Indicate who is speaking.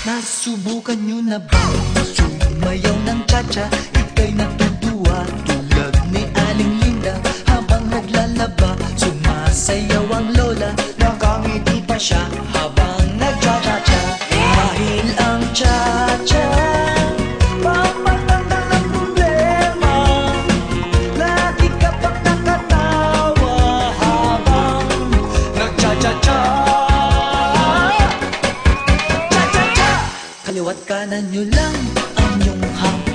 Speaker 1: Nasubukan nyo na ba sumayaw ng cha-cha? Ika'y natutuwa tulad ni Aling Linda. Habang naglalaba, sumasayaw ang lola. Nakangiti pa siya habang nagcha-cha-cha. Dahil ang cha-cha pampatanggal ng problema. Lagi ka pang nakatawa habang nagcha-cha-cha. Kaliwat kanan nyo lang ang iyong hapon.